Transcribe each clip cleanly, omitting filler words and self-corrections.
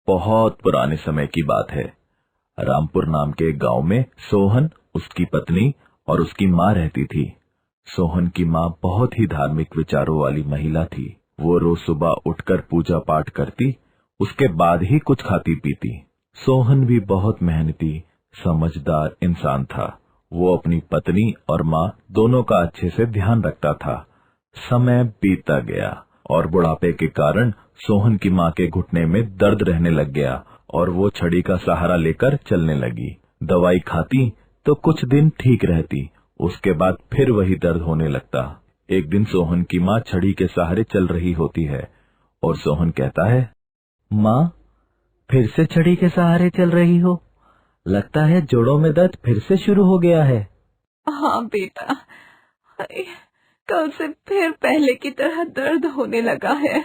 बहुत पुराने समय की बात है। रामपुर नाम के गांव में सोहन, उसकी पत्नी और उसकी माँ रहती थी। सोहन की माँ बहुत ही धार्मिक विचारों वाली महिला थी। वो रोज सुबह उठकर पूजा पाठ करती, उसके बाद ही कुछ खाती पीती। सोहन भी बहुत मेहनती, समझदार इंसान था। वो अपनी पत्नी और माँ दोनों का अच्छे से ध्यान रखता था। समय बीतता गया और बुढ़ापे के कारण सोहन की माँ के घुटने में दर्द रहने लग गया और वो छड़ी का सहारा लेकर चलने लगी। दवाई खाती तो कुछ दिन ठीक रहती, उसके बाद फिर वही दर्द होने लगता। एक दिन सोहन की माँ छड़ी के सहारे चल रही होती है और सोहन कहता है, माँ, फिर से छड़ी के सहारे चल रही हो? लगता है जोड़ों में दर्द फिर से शुरू हो गया है। हाँ बेटा, कल से फिर पहले की तरह दर्द होने लगा है।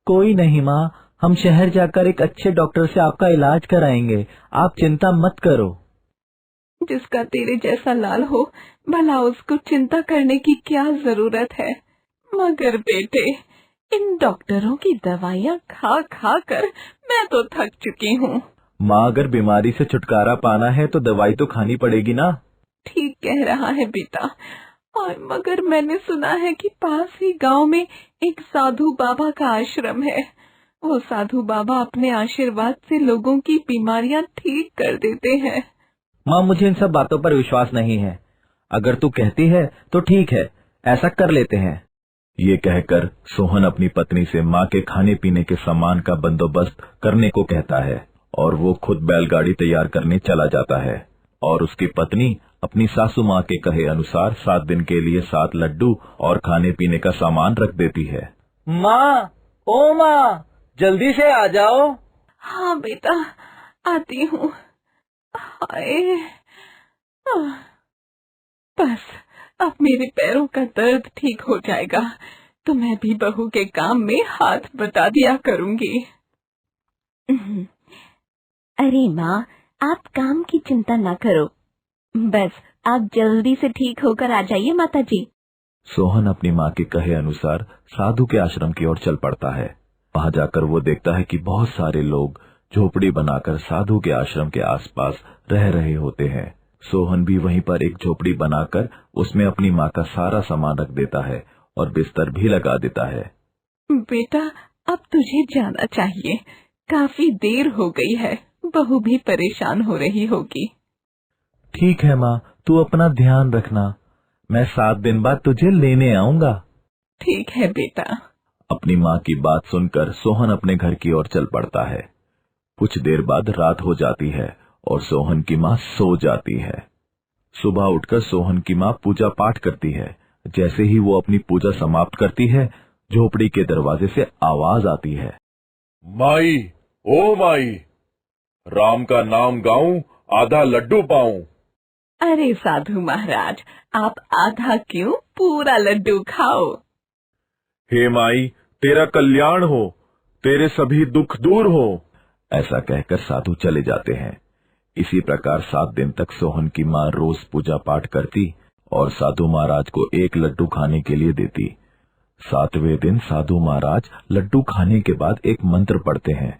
कोई नहीं माँ, हम शहर जाकर एक अच्छे डॉक्टर से आपका इलाज कराएंगे, आप चिंता मत करो। जिसका तेरे जैसा लाल हो, भला उसको चिंता करने की क्या जरूरत है। मगर बेटे, इन डॉक्टरों की दवाइयाँ खा खा कर मैं तो थक चुकी हूँ। माँ, अगर बीमारी से छुटकारा पाना है तो दवाई तो खानी पड़ेगी ना। ठीक कह रहा है बेटा, और मगर मैंने सुना है कि पास ही गांव में एक साधु बाबा का आश्रम है। वो साधु बाबा अपने आशीर्वाद से लोगों की बीमारियां ठीक कर देते हैं। माँ, मुझे इन सब बातों पर विश्वास नहीं है। अगर तू कहती है तो ठीक है, ऐसा कर लेते हैं। ये कहकर सोहन अपनी पत्नी से माँ के खाने पीने के सामान का बंदोबस्त करने को कहता है और वो खुद बैलगाड़ी तैयार करने चला जाता है और उसकी पत्नी अपनी सासू माँ के कहे अनुसार 7 दिन के लिए 7 लड्डू और खाने पीने का सामान रख देती है। माँ, ओ माँ, जल्दी से आ जाओ। हाँ बेटा, आती हूँ। हाय, बस अब मेरे पैरों का दर्द ठीक हो जाएगा तो मैं भी बहू के काम में हाथ बटा दिया करूँगी। अरे माँ, आप काम की चिंता ना करो, बस आप जल्दी से ठीक होकर आ जाइए माता जी। सोहन अपनी माँ के कहे अनुसार साधु के आश्रम की ओर चल पड़ता है। वहाँ जाकर वो देखता है कि बहुत सारे लोग झोपड़ी बनाकर साधु के आश्रम के आसपास रह रहे होते हैं। सोहन भी वहीं पर एक झोपड़ी बनाकर उसमें अपनी माँ का सारा सामान रख देता है और बिस्तर भी लगा देता है। बेटा, अब तुझे जाना चाहिए, काफी देर हो गई है, बहू भी परेशान हो रही होगी। ठीक है माँ, तू अपना ध्यान रखना, मैं 7 दिन बाद तुझे लेने आऊंगा। ठीक है बेटा। अपनी माँ की बात सुनकर सोहन अपने घर की ओर चल पड़ता है। कुछ देर बाद रात हो जाती है और सोहन की माँ सो जाती है। सुबह उठकर सोहन की माँ पूजा पाठ करती है। जैसे ही वो अपनी पूजा समाप्त करती है, झोपड़ी के दरवाजे से आवाज आती है, माई, ओ माई, राम का नाम गाऊं, आधा लड्डू पाऊं। अरे साधु महाराज, आप आधा क्यों, पूरा लड्डू खाओ। हे माई, तेरा कल्याण हो, तेरे सभी दुख दूर हो। ऐसा कहकर साधु चले जाते हैं। इसी प्रकार 7 दिन तक सोहन की माँ रोज पूजा पाठ करती और साधु महाराज को एक लड्डू खाने के लिए देती। 7वें दिन साधु महाराज लड्डू खाने के बाद एक मंत्र पढ़ते हैं,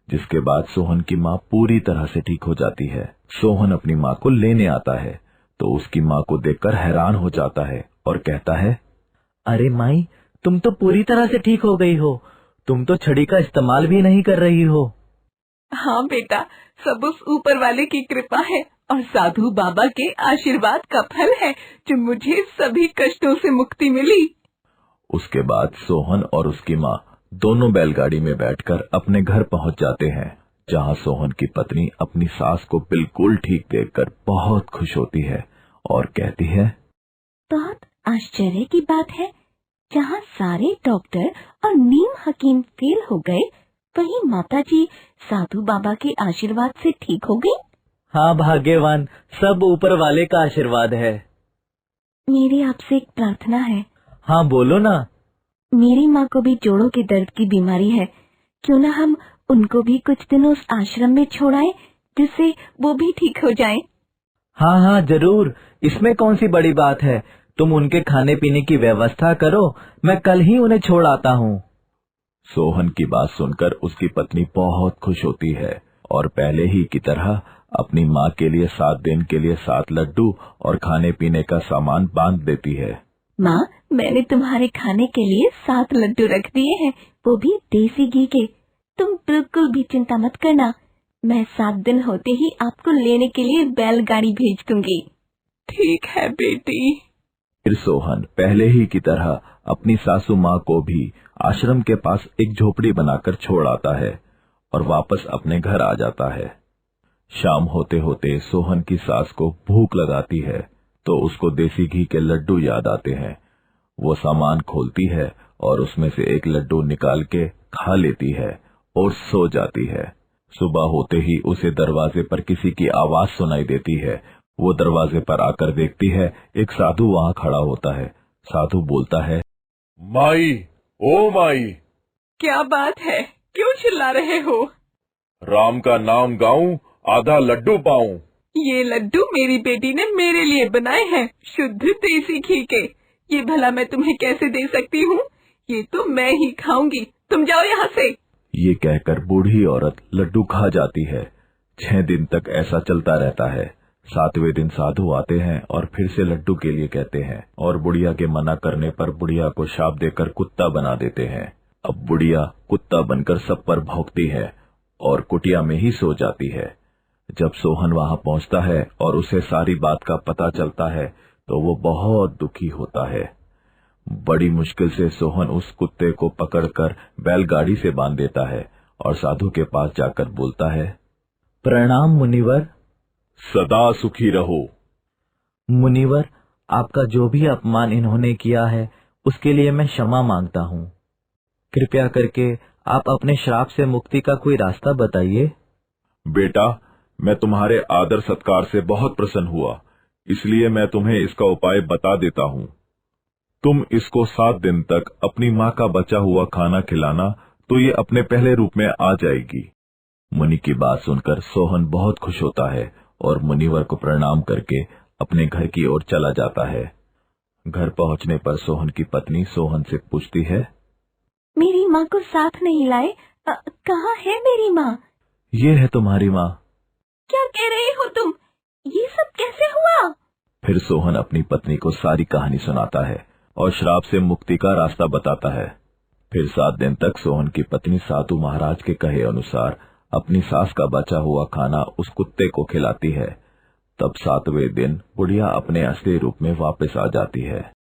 जिसके बाद सोहन की माँ पूरी तरह से ठीक हो जाती है। सोहन अपनी माँ को लेने आता है तो उसकी माँ को देखकर हैरान हो जाता है और कहता है, अरे माई, तुम तो पूरी तरह से ठीक हो गई हो, तुम तो छड़ी का इस्तेमाल भी नहीं कर रही हो। हाँ बेटा, सब उस ऊपर वाले की कृपा है और साधु बाबा के आशीर्वाद का फल है जो मुझे सभी कष्टों से मुक्ति मिली। उसके बाद सोहन और उसकी माँ दोनों बैलगाड़ी में बैठकर अपने घर पहुंच जाते हैं, जहां सोहन की पत्नी अपनी सास को बिल्कुल ठीक देखकर बहुत खुश होती है और कहती है, बहुत आश्चर्य की बात है, जहाँ सारे डॉक्टर और नीम हकीम फेल हो गए, वहीं माताजी साधु बाबा के आशीर्वाद से ठीक हो गई। हाँ भाग्यवान, सब ऊपर वाले का आशीर्वाद है। मेरी आपसे एक प्रार्थना है। हाँ बोलो ना। मेरी माँ को भी जोड़ों के दर्द की बीमारी है, क्यों न हम उनको भी कुछ दिन उस आश्रम में छोड़ाएं, जिससे वो भी ठीक हो जाएं। हाँ हाँ जरूर, इसमें कौन सी बड़ी बात है, तुम उनके खाने पीने की व्यवस्था करो, मैं कल ही उन्हें छोड़ आता हूँ। सोहन की बात सुनकर उसकी पत्नी बहुत खुश होती है और पहले ही की तरह अपनी माँ के लिए 7 दिन के लिए 7 लड्डू और खाने पीने का सामान बांध देती है। माँ, मैंने तुम्हारे खाने के लिए 7 लड्डू रख दिए हैं, वो भी देसी घी के। तुम बिल्कुल भी चिंता मत करना, मैं 7 दिन होते ही आपको लेने के लिए बैलगाड़ी भेज दूंगी। ठीक है बेटी। फिर सोहन पहले ही की तरह अपनी सासू माँ को भी आश्रम के पास एक झोपड़ी बनाकर छोड़ आता है और वापस अपने घर आ जाता है। शाम होते होते सोहन की सास को भूख लगाती है तो उसको देसी घी के लड्डू याद आते हैं। वो सामान खोलती है और उसमें से एक लड्डू निकाल के खा लेती है और सो जाती है। सुबह होते ही उसे दरवाजे पर किसी की आवाज सुनाई देती है। वो दरवाजे पर आकर देखती है, एक साधु वहाँ खड़ा होता है। साधु बोलता है, माई, ओ माई, क्या बात है, क्यों चिल्ला रहे हो? राम का नाम गाऊं, आधा लड्डू पाऊं। ये लड्डू मेरी बेटी ने मेरे लिए बनाए हैं, शुद्ध देसी घी के। ये भला मैं तुम्हें कैसे दे सकती हूँ? ये तो मैं ही खाऊंगी, तुम जाओ यहाँ से। ये कहकर बूढ़ी औरत लड्डू खा जाती है। 6 दिन तक ऐसा चलता रहता है। 7वें दिन साधु आते हैं और फिर से लड्डू के लिए कहते हैं और बुढ़िया के मना करने पर बुढ़िया को शाप देकर कुत्ता बना देते हैं। अब बुढ़िया कुत्ता बनकर सब पर भौंकती है और कुटिया में ही सो जाती है। जब सोहन वहां पहुंचता है और उसे सारी बात का पता चलता है तो वो बहुत दुखी होता है। बड़ी मुश्किल से सोहन उस कुत्ते को पकड़कर बैलगाड़ी से बांध देता है और साधु के पास जाकर बोलता है, प्रणाम मुनिवर। सदा सुखी रहो। मुनिवर, आपका जो भी अपमान इन्होंने किया है उसके लिए मैं क्षमा मांगता हूँ। कृपया करके आप अपने श्राप से मुक्ति का कोई रास्ता बताइए। बेटा, मैं तुम्हारे आदर सत्कार से बहुत प्रसन्न हुआ, इसलिए मैं तुम्हें इसका उपाय बता देता हूँ। तुम इसको 7 दिन तक अपनी माँ का बचा हुआ खाना खिलाना तो ये अपने पहले रूप में आ जाएगी। मुनि की बात सुनकर सोहन बहुत खुश होता है और मुनिवर को प्रणाम करके अपने घर की ओर चला जाता है। घर पहुंचने पर सोहन की पत्नी सोहन से पूछती है, मेरी माँ को साथ नहीं लाए, कहाँ है मेरी माँ? ये है तुम्हारी माँ। क्या कह रहे हो तुम? ये सब कैसे हुआ? फिर सोहन अपनी पत्नी को सारी कहानी सुनाता है और श्राप से मुक्ति का रास्ता बताता है। फिर 7 दिन तक सोहन की पत्नी साधु महाराज के कहे अनुसार अपनी सास का बचा हुआ खाना उस कुत्ते को खिलाती है। तब 7वें दिन बुढ़िया अपने असली रूप में वापस आ जाती है।